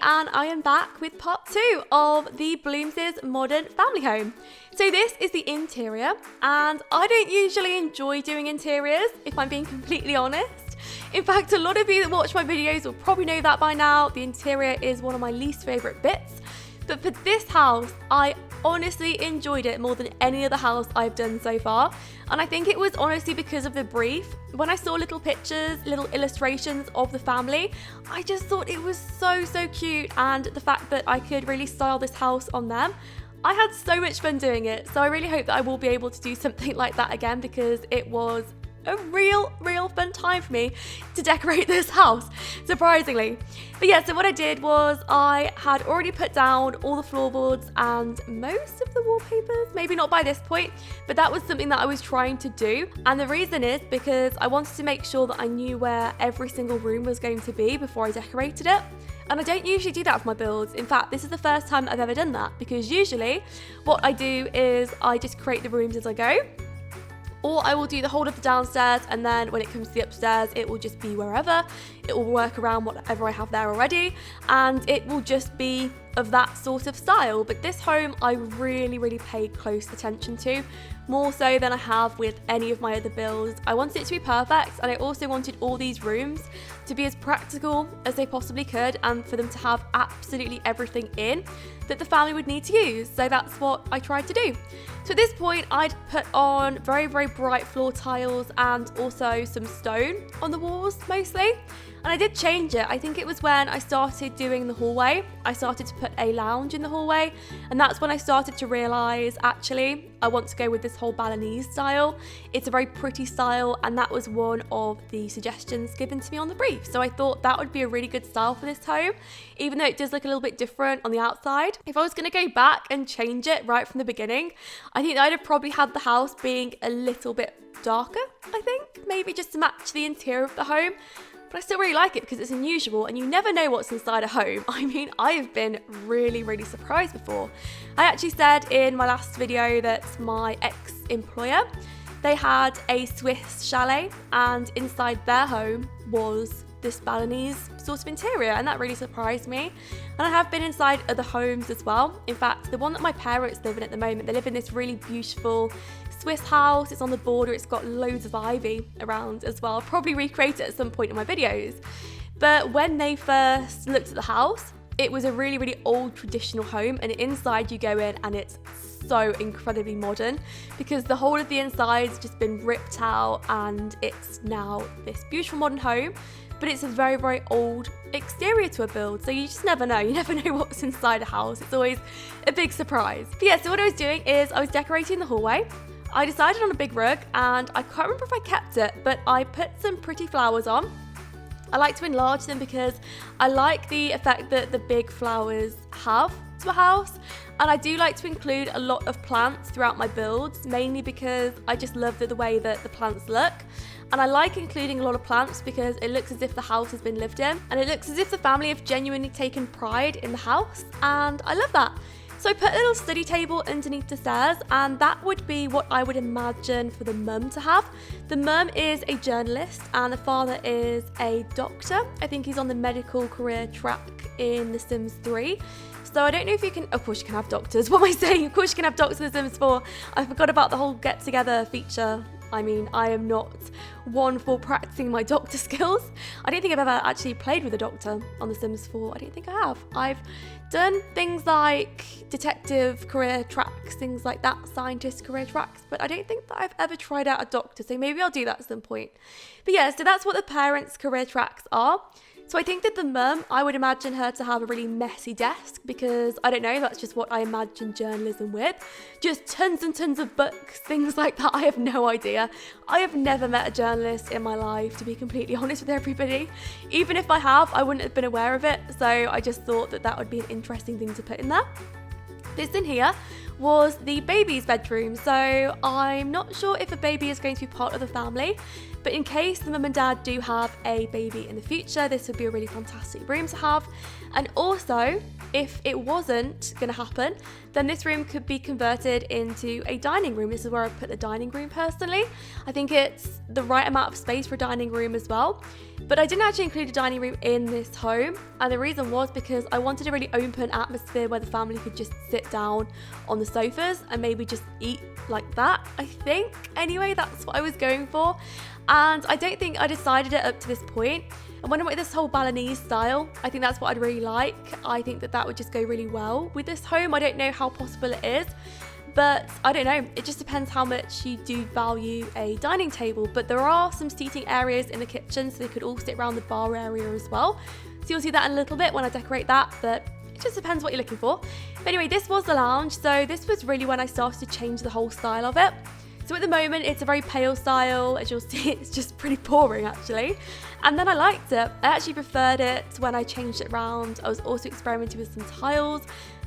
and I am back with part 2 of the Blooms's modern family home. So this is the interior, and I don't usually enjoy doing interiors, if I'm being completely honest. In fact, a lot of you that watch my videos will probably know that by now. The interior is one of my least favourite bits. But for this house, I honestly enjoyed it more than any other house I've done so far. And I think it was honestly because of the brief. When I saw little pictures, little illustrations of the family, I just thought it was so cute. And the fact that I could really style this house on them, I had so much fun doing it. So I really hope that I will be able to do something like that again, because it was a real fun time for me to decorate this house, surprisingly. But yeah, so what I did was I had already put down all the floorboards and most of the wallpapers, maybe not by this point, but that was something that I was trying to do. And the reason is because I wanted to make sure that I knew where every single room was going to be before I decorated it. And I don't usually do that for my builds. In fact, this is the first time I've ever done that, because usually what I do is I just create the rooms as I go. Or I will do the whole of the downstairs, and then when it comes to the upstairs, it will just be wherever. It will work around whatever I have there already, and it will just be of that sort of style. But this home I really paid close attention to, more so than I have with any of my other builds. I wanted it to be perfect, and I also wanted all these rooms to be as practical as they possibly could, and for them to have absolutely everything in that the family would need to use. So that's what I tried to do. So at this point, I'd put on very bright floor tiles and also some stone on the walls mostly. And I did change it. I think it was when I started doing the hallway. I started to put a lounge in the hallway, and that's when I started to realise, actually, I want to go with this whole Balinese style. It's a very pretty style, and that was one of the suggestions given to me on the brief. So I thought that would be a really good style for this home, even though it does look a little bit different on the outside. If I was going to go back and change it right from the beginning, I think I'd have probably had the house being a little bit darker, I think, maybe just to match the interior of the home. But I still really like it because it's unusual, and you never know what's inside a home. I mean, I have been really surprised before. I actually said in my last video that my ex-employer, they had a Swiss chalet, and inside their home was this Balinese sort of interior, and that really surprised me. And I have been inside other homes as well. In fact, the one that my parents live in at the moment, they live in this really beautiful Swiss house. It's on the border, it's got loads of ivy around as well. I'll probably recreate it at some point in my videos. But when they first looked at the house, it was a really old traditional home, and inside you go in and it's so incredibly modern, because the whole of the inside's just been ripped out and it's now this beautiful modern home. But it's a very old exterior to a build, so you just never know. You never know what's inside a house. It's always a big surprise. But yeah, so what I was doing is I was decorating the hallway. I decided on a big rug, and I can't remember if I kept it, but I put some pretty flowers on. I like to enlarge them because I like the effect that the big flowers have to a house, and I do like to include a lot of plants throughout my builds, mainly because I just love the way that the plants look. And I like including a lot of plants because it looks as if the house has been lived in, and it looks as if the family have genuinely taken pride in the house, and I love that. So I put a little study table underneath the stairs, and that would be what I would imagine for the mum to have. The mum is a journalist and the father is a doctor. I think he's on the medical career track in The Sims 3. So I don't know if you can, of course you can have doctors. What am I saying? Of course you can have doctors in The Sims 4. I forgot about the whole get together feature. I mean, I am not one for practicing my doctor skills. I don't think I've ever actually played with a doctor on The Sims 4. I don't think I have. I've done things like detective career tracks, things like that, scientist career tracks, but I don't think that I've ever tried out a doctor, so maybe I'll do that at some point. But yeah, so that's what the parents' career tracks are. So I think that the mum, I would imagine her to have a really messy desk, because I don't know, that's just what I imagine journalism with. Just tons and tons of books, things like that. I have no idea. I have never met a journalist in my life, to be completely honest with everybody. Even if I have, I wouldn't have been aware of it. So I just thought that that would be an interesting thing to put in there. This in here was the baby's bedroom. So I'm not sure if a baby is going to be part of the family, but in case the mum and dad do have a baby in the future, this would be a really fantastic room to have. And also, if it wasn't going to happen, then this room could be converted into a dining room. This is where I put the dining room personally. I think it's the right amount of space for a dining room as well. But I didn't actually include a dining room in this home, and the reason was because I wanted a really open atmosphere where the family could just sit down on the sofas and maybe just eat like that, I think. Anyway, that's what I was going for, and I don't think I decided it up to this point. And when I went with this whole Balinese style, I think that's what I'd really like. I think that would just go really well with this home. I don't know how possible it is, but I don't know, it just depends how much you do value a dining table. But there are some seating areas in the kitchen, so they could all sit around the bar area as well. So you'll see that in a little bit when I decorate that, but it just depends what you're looking for. But anyway, this was the lounge, so this was really when I started to change the whole style of it. So at the moment, it's a very pale style. As you'll see, it's just pretty boring actually. And then I liked it. I actually preferred it when I changed it around. I was also experimenting with some tiles.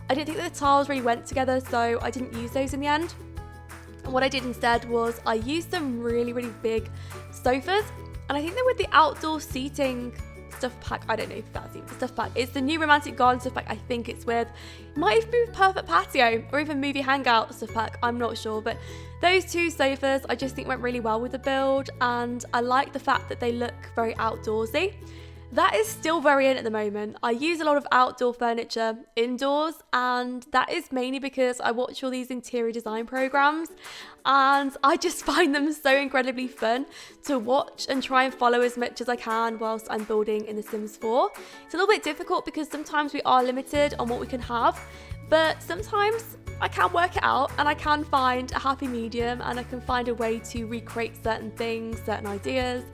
I didn't think that the tiles really went together, so I didn't use those in the end. And what I did instead was I used some really, really big sofas. And I think that with the outdoor seating stuff pack, I don't know if that's even the stuff pack, it's the new Romantic Garden stuff pack I think it's with. It might even be with Perfect Patio or even Movie Hangout stuff pack, I'm not sure. But those two sofas I just think went really well with the build, and I like the fact that they look very outdoorsy. That is still very in at the moment. I use a lot of outdoor furniture indoors, and that is mainly because I watch all these interior design programs, and I just find them so incredibly fun to watch and try and follow as much as I can whilst I'm building in The Sims 4. It's a little bit difficult because sometimes we are limited on what we can have, but sometimes I can work it out and I can find a happy medium, and I can find a way to recreate certain things, certain ideas.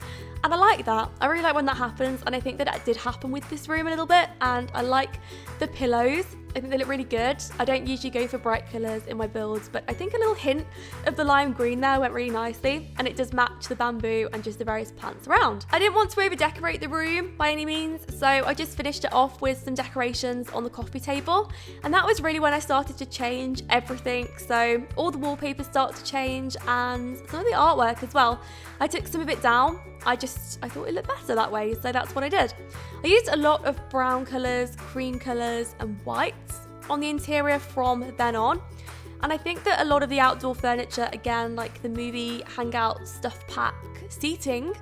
And I like that. I really like when that happens, and I think that did happen with this room a little bit. And I like the pillows. I think they look really good. I don't usually go for bright colours in my builds, but I think a little hint of the lime green there went really nicely, and it does match the bamboo and just the various plants around. I didn't want to over decorate the room by any means, so I just finished it off with some decorations on the coffee table, and that was really when I started to change everything. So all the wallpaper started to change, and some of the artwork as well. I took some of it down. I thought it looked better that way, so that's what I did. I used a lot of brown colours, cream colours and whites on the interior from then on. And I think that a lot of the outdoor furniture, again, like the movie hangout stuff pack seating,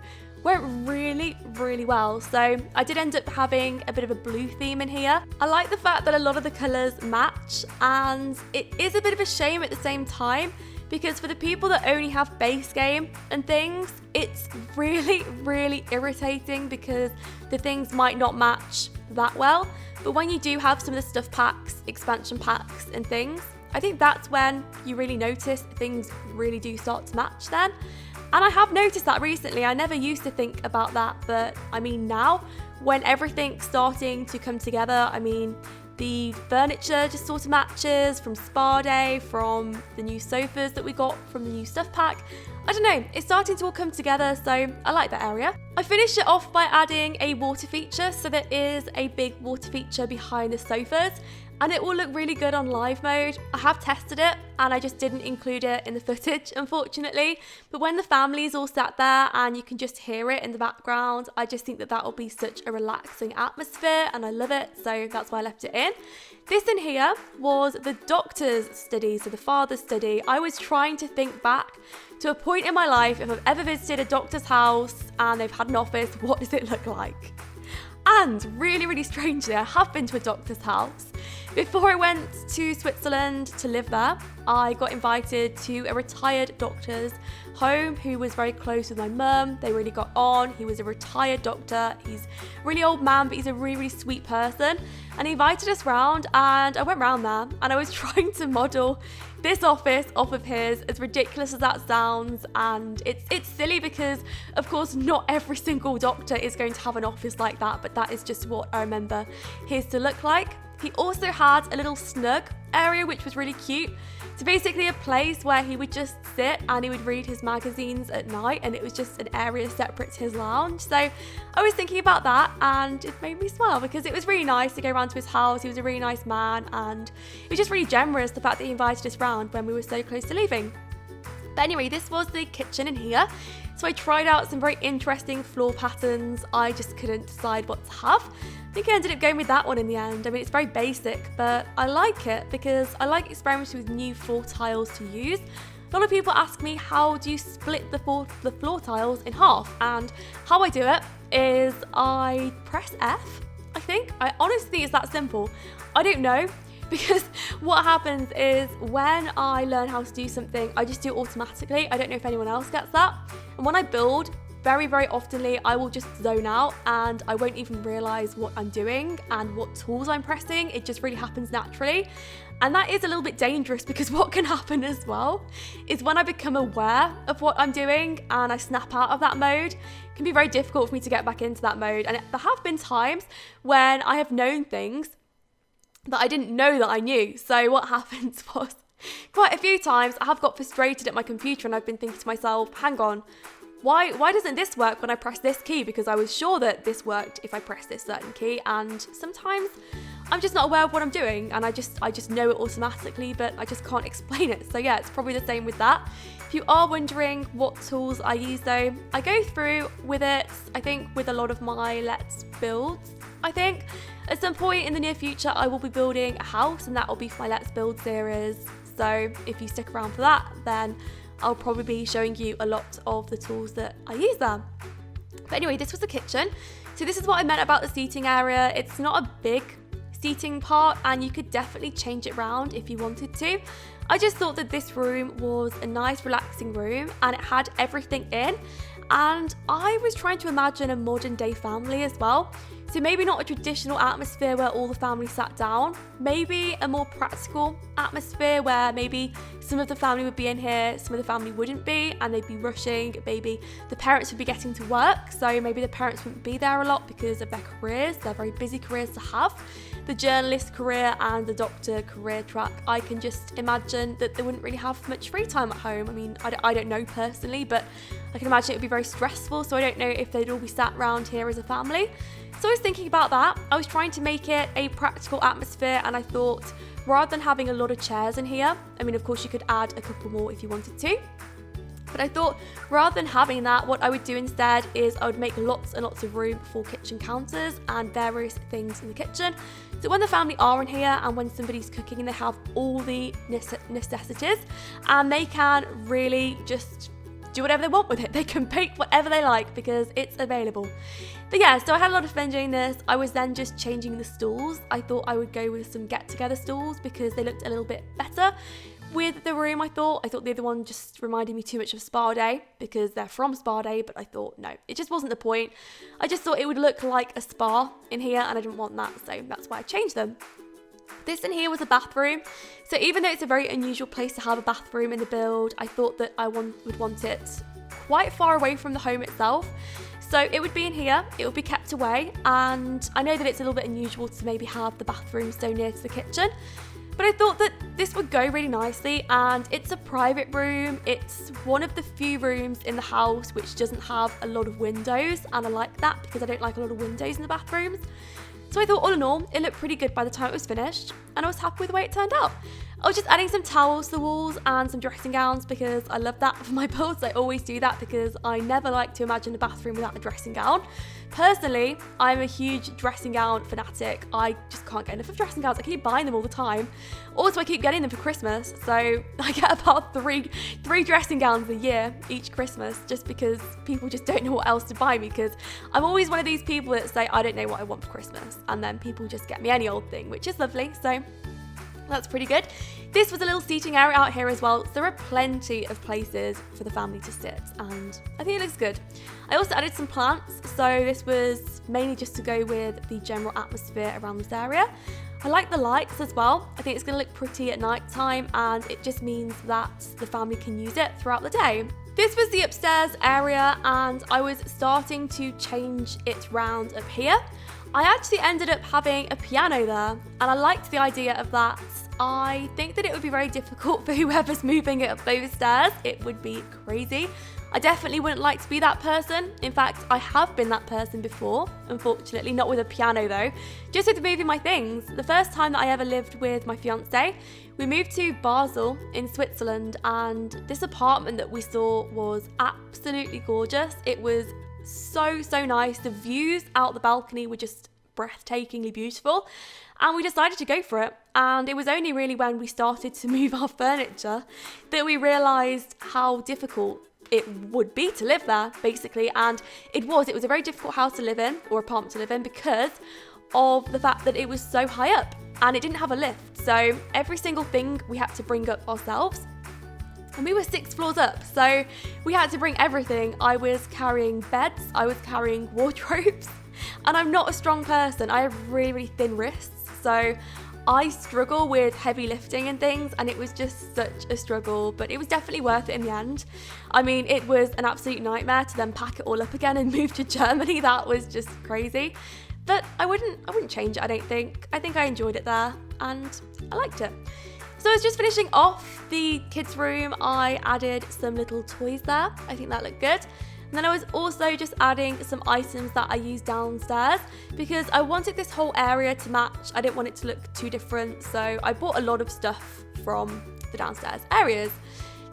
went really, really well. So I did end up having a bit of a blue theme in here. I like the fact that a lot of the colours match, and it is a bit of a shame at the same time, because for the people that only have base game and things, it's really, really irritating because the things might not match that well. But when you do have some of the stuff packs, expansion packs and things, I think that's when you really notice things really do start to match then. And I have noticed that recently. I never used to think about that, but I mean now, when everything's starting to come together, I mean, the furniture just sort of matches from Spa Day, from the new sofas that we got from the new stuff pack. I don't know, it's starting to all come together, so I like that area. I finished it off by adding a water feature, so there is a big water feature behind the sofas, and it will look really good on live mode. I have tested it and I just didn't include it in the footage, unfortunately. But when the family's all sat there and you can just hear it in the background, I just think that will be such a relaxing atmosphere, and I love it, so that's why I left it in. This in here was the doctor's study, so the father's study. I was trying to think back to a point in my life, if I've ever visited a doctor's house and they've had an office, what does it look like? And really, really strangely, I have been to a doctor's house. Before I went to Switzerland to live there, I got invited to a retired doctor's home who was very close with my mum. They really got on. He was a retired doctor. He's a really old man, but he's a really, really sweet person. And he invited us round, and I went round there and I was trying to model this office off of his, as ridiculous as that sounds. And it's silly because, of course, not every single doctor is going to have an office like that, but that is just what I remember his to look like. He also had a little snug area, which was really cute. So basically a place where he would just sit and he would read his magazines at night, and it was just an area separate to his lounge. So I was thinking about that, and it made me smile because it was really nice to go around to his house. He was a really nice man, and it was just really generous, the fact that he invited us round when we were so close to leaving. But anyway, this was the kitchen in here. So I tried out some very interesting floor patterns. I just couldn't decide what to have. think I ended up going with that one in the end. I mean, it's very basic, but I like it because I like experimenting with new floor tiles to use. A lot of people ask me, how do you split the floor tiles in half? And how I do it is I press F, I think. I honestly think it's that simple. I don't know, because what happens is when I learn how to do something, I just do it automatically. I don't know if anyone else gets that. And when I build, very, very oftenly, I will just zone out and I won't even realize what I'm doing and what tools I'm pressing. It just really happens naturally. And that is a little bit dangerous, because what can happen as well is when I become aware of what I'm doing and I snap out of that mode, it can be very difficult for me to get back into that mode. And there have been times when I have known things that I didn't know that I knew. So what happens was, quite a few times I have got frustrated at my computer and I've been thinking to myself, hang on, why doesn't this work when I press this key? Because I was sure that this worked if I pressed this certain key, and sometimes I'm just not aware of what I'm doing and I just know it automatically, but I just can't explain it. So yeah, it's probably the same with that. If you are wondering what tools I use though, I go through with it, I think, with a lot of my Let's Builds. I think at some point in the near future I will be building a house, and that will be for my Let's Build series. So if you stick around for that, then I'll probably be showing you a lot of the tools that I use there. But anyway, this was the kitchen. So this is what I meant about the seating area. It's not a big seating part and you could definitely change it around if you wanted to. I just thought that this room was a nice relaxing room and it had everything in. And I was trying to imagine a modern day family as well. So maybe not a traditional atmosphere where all the family sat down, maybe a more practical atmosphere where maybe some of the family would be in here, some of the family wouldn't be, and they'd be rushing. Maybe the parents would be getting to work, so maybe the parents wouldn't be there a lot because of their careers. They're very busy careers to have. The journalist career and the doctor career track, I can just imagine that they wouldn't really have much free time at home. I mean, I don't know personally, but I can imagine it would be very stressful, so I don't know if they'd all be sat around here as a family. So I was thinking about that. I was trying to make it a practical atmosphere, and I thought, rather than having a lot of chairs in here, I mean, of course you could add a couple more if you wanted to, but I thought rather than having that, what I would do instead is I would make lots and lots of room for kitchen counters and various things in the kitchen. So when the family are in here and when somebody's cooking, they have all the necessities and they can really just do whatever they want with it. They can bake whatever they like because it's available. But yeah, so I had a lot of fun doing this. I was then just changing the stools. I thought I would go with some get-together stools because they looked a little bit better with the room. I thought the other one just reminded me too much of Spa Day because they're from Spa Day, but I thought no, it just wasn't the point. I just thought it would look like a spa in here and I didn't want that, so that's why I changed them. This in here was a bathroom. So even though it's a very unusual place to have a bathroom in the build, I thought that I would want it quite far away from the home itself. So it would be in here, it would be kept away, and I know that it's a little bit unusual to maybe have the bathroom so near to the kitchen, but I thought that this would go really nicely, and it's a private room. It's one of the few rooms in the house which doesn't have a lot of windows, and I like that because I don't like a lot of windows in the bathrooms. So I thought all in all, it looked pretty good by the time it was finished, and I was happy with the way it turned out. I was just adding some towels to the walls and some dressing gowns because I love that for my builds. I always do that because I never like to imagine a bathroom without a dressing gown. Personally, I'm a huge dressing gown fanatic. I just can't get enough of dressing gowns. I keep buying them all the time. Also, I keep getting them for Christmas, so I get about three dressing gowns a year each Christmas just because people just don't know what else to buy me, because I'm always one of these people that say I don't know what I want for Christmas, and then people just get me any old thing, which is lovely, so that's pretty good. This was a little seating area out here as well, so there are plenty of places for the family to sit, and I think it looks good. I also added some plants, so this was mainly just to go with the general atmosphere around this area. I like the lights as well. I think it's going to look pretty at night time, and it just means that the family can use it throughout the day. This was the upstairs area, and I was starting to change it round up here. I actually ended up having a piano there, and I liked the idea of that. I think that it would be very difficult for whoever's moving it up those stairs. It would be crazy. I definitely wouldn't like to be that person. In fact, I have been that person before, unfortunately, not with a piano though, just with moving my things. The first time that I ever lived with my fiance, we moved to Basel in Switzerland, and this apartment that we saw was absolutely gorgeous. It was so nice. The views out the balcony were just breathtakingly beautiful, and we decided to go for it. And it was only really when we started to move our furniture that we realised how difficult it would be to live there, basically. And it was a very difficult house to live in, or apartment to live in, because of the fact that it was so high up and it didn't have a lift. So every single thing we had to bring up ourselves. And we were 6 floors up, so we had to bring everything. I was carrying beds, I was carrying wardrobes, and I'm not a strong person. I have really, really thin wrists, so I struggle with heavy lifting and things, and it was just such a struggle, but it was definitely worth it in the end. I mean, it was an absolute nightmare to then pack it all up again and move to Germany. That was just crazy. But I wouldn't change it, I don't think. I think I enjoyed it there, and I liked it. So I was just finishing off the kids' room. I added some little toys there. I think that looked good. And then I was also just adding some items that I use downstairs because I wanted this whole area to match. I didn't want it to look too different. So I bought a lot of stuff from the downstairs areas.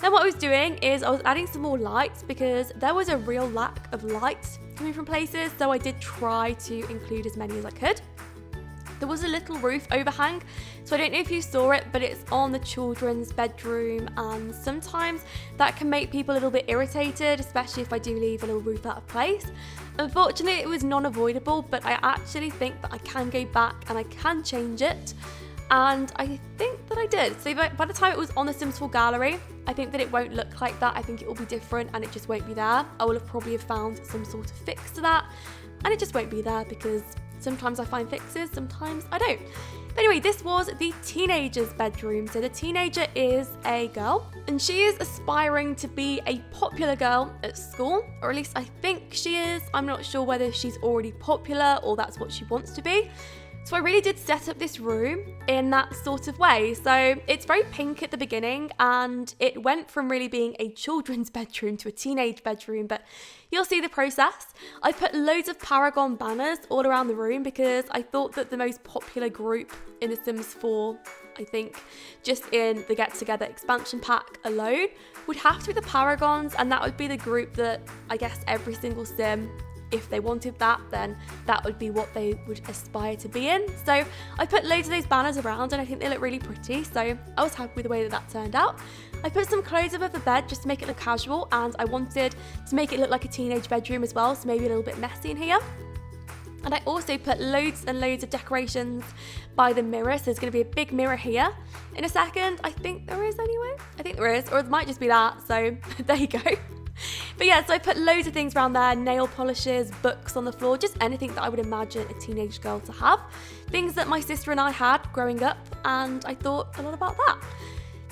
Then what I was doing is I was adding some more lights because there was a real lack of lights coming from places. So I did try to include as many as I could. There was a little roof overhang, so I don't know if you saw it, but it's on the children's bedroom, and sometimes that can make people a little bit irritated, especially if I do leave a little roof out of place. Unfortunately, it was non-avoidable, but I actually think that I can go back and I can change it, and I think that I did. So by the time it was on the Sims 4 gallery, I think that it won't look like that. I think it will be different and it just won't be there. I will have probably found some sort of fix to that, and it just won't be there because sometimes I find fixes, sometimes I don't. But anyway, this was the teenager's bedroom. So the teenager is a girl, and she is aspiring to be a popular girl at school, or at least I think she is. I'm not sure whether she's already popular or that's what she wants to be. So I really did set up this room in that sort of way. So it's very pink at the beginning, and it went from really being a children's bedroom to a teenage bedroom, but you'll see the process. I put loads of Paragon banners all around the room because I thought that the most popular group in The Sims 4, I think, just in the Get Together expansion pack alone, would have to be the Paragons, and that would be the group that I guess every single Sim, if they wanted that, then that would be what they would aspire to be in. So I put loads of those banners around, and I think they look really pretty, so I was happy with the way that turned out. I put some clothes above the bed just to make it look casual, and I wanted to make it look like a teenage bedroom as well, so maybe a little bit messy in here. And I also put loads and loads of decorations by the mirror, so there's going to be a big mirror here in a second. I think there is anyway. I think there is, or it might just be that, so there you go. But yeah, so I put loads of things around there, nail polishes, books on the floor, just anything that I would imagine a teenage girl to have. Things that my sister and I had growing up, and I thought a lot about that.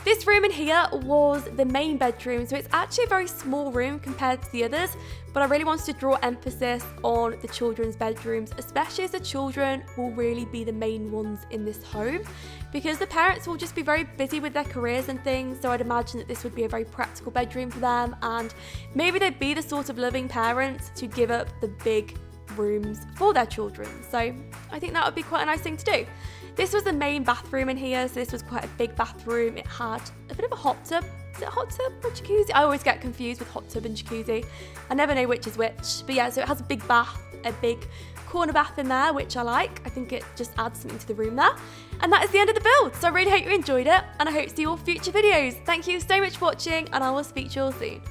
This room in here was the main bedroom, so it's actually a very small room compared to the others, but I really wanted to draw emphasis on the children's bedrooms, especially as the children will really be the main ones in this home, because the parents will just be very busy with their careers and things, so I'd imagine that this would be a very practical bedroom for them, and maybe they'd be the sort of loving parents to give up the big rooms for their children, so I think that would be quite a nice thing to do. This was the main bathroom in here, so this was quite a big bathroom. It had a bit of a hot tub. Is it a hot tub or jacuzzi? I always get confused with hot tub and jacuzzi. I never know which is which. But yeah, so it has a big bath, a big corner bath in there, which I like. I think it just adds something to the room there. And that is the end of the build. So I really hope you enjoyed it, and I hope to see you all future videos. Thank you so much for watching, and I will speak to you all soon.